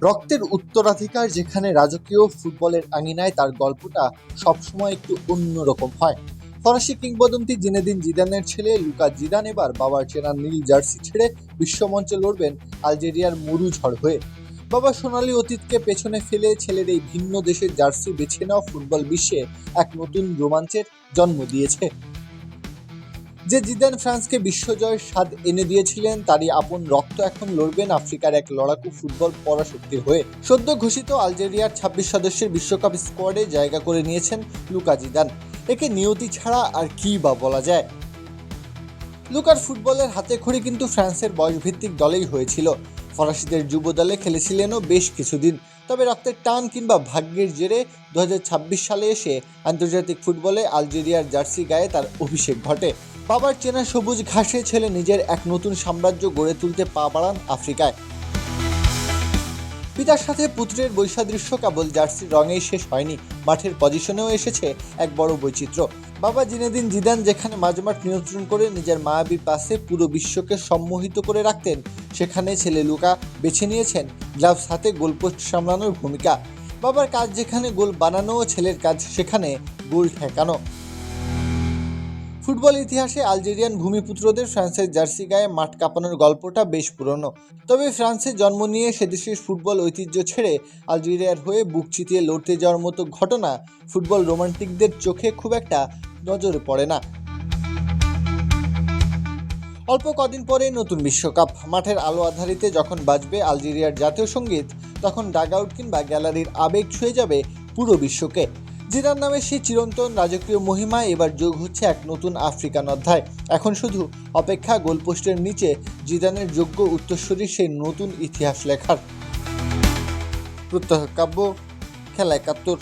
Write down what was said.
রক্তের উত্তরাধিকার যেখানে রাজকীয় ফুটবলের আঙিনায় তার গল্পটা সবসময় একটু অন্যরকম হয়। ফরাসি কিংবদন্তি জিনেদিন জিদানের ছেলে লুকা জিদান এবার বাবার চেনা নীল জার্সি ছেড়ে বিশ্বমঞ্চে লড়বেন আলজেরিয়ার মরু ঝড় হয়ে। বাবার সোনালী অতীতকে পেছনে ফেলে ছেলের এই ভিন্ন দেশের জার্সি বেছে নেওয়া ফুটবল বিশ্বে এক নতুন রোমাঞ্চের জন্ম দিয়েছে। যে জিদান ফ্রান্সকে বিশ্বজয়ের স্বাদ এনে দিয়েছিলেন তারই আপন রক্ত এখন লড়বেন আফ্রিকার এক লড়াকু ফুটবল পরাশক্তি হয়ে। সদ্য ঘোষিত আলজেরিয়ার ২৬ সদস্যের বিশ্বকাপ স্কোয়াডে জায়গা করে নিয়েছেন লুকা জিদান। একে নিয়তি ছাড়া আর কি বা বলা যায়। লুকার ফুটবলের হাতেখড়ি কিন্তু ফ্রান্সের বয়সভিত্তিক দলেই হয়েছিল। ফরাসিদের যুব দলে খেলেছিলেনও বেশ কিছুদিন। তবে রক্তের টান কিংবা ভাগ্যের জেরে ২০২৬ সালে এসে আন্তর্জাতিক ফুটবলে আলজেরিয়ার জার্সি গায়ে তার অভিষেক ঘটে। বাবার চেনা সবুজ ঘাসে ছেলে নিজের এক নতুন সাম্রাজ্য গড়ে তুলতে পা বাড়ান আফ্রিকায়। পিতার সাথে পুত্রের বৈসাদৃশ্য কেবল জার্সির রঙেই শেষ হয়নি, মাঠের পজিশনেও এসেছে এক বড় বৈচিত্র্য। বাবা জিনেদিন জিদান যেখানে মাঝমাঠ নিয়ন্ত্রণ করে নিজের মায়াবী পাসে পুরো বিশ্বকে সম্মোহিত করে রাখতেন, সেখানে ছেলে লুকা বেছে নিয়েছেন গ্লাভস হাতে গোলপোস্ট সামলানোর ভূমিকা। বাবার কাজ যেখানে গোল বানানো, ছেলের কাজ সেখানে গোল ঠেকানো। ফুটবল ইতিহাসে আলজেরিয়ান ভূমিপুত্রদের ফ্রান্সের জার্সি গায়ে মাঠ কাঁপানোর গল্পটা বেশ পুরনো। তবে ফ্রান্সে জন্ম নিয়ে সেদেশের ফুটবল ঐতিহ্য ছেড়ে আলজেরিয়ার হয়ে বুক চিতিয়ে লড়তে যাওয়ার মতো ঘটনা ফুটবল রোমান্টিকদের চোখে খুব একটা নজরে পড়ে না। অল্প কদিন পরেই নতুন বিশ্বকাপ। মাঠের আলো আধারিতে যখন বাজবে আলজেরিয়ার জাতীয় সঙ্গীত, তখন ডাগআউট কিংবা গ্যালারির আবেগ ছুঁয়ে যাবে পুরো বিশ্বকে। জিদান নামে সেই চিরন্তন রাজকীয় মহিমা এবার যোগ হচ্ছে এক নতুন আফ্রিকান অধ্যায়। এখন শুধু অপেক্ষা গোলপোস্টের নিচে জিদানের যোগ্য উত্তরসূরি সেই নতুন ইতিহাস লেখার। প্রত্যহ কাব্য, খেলা ৭১।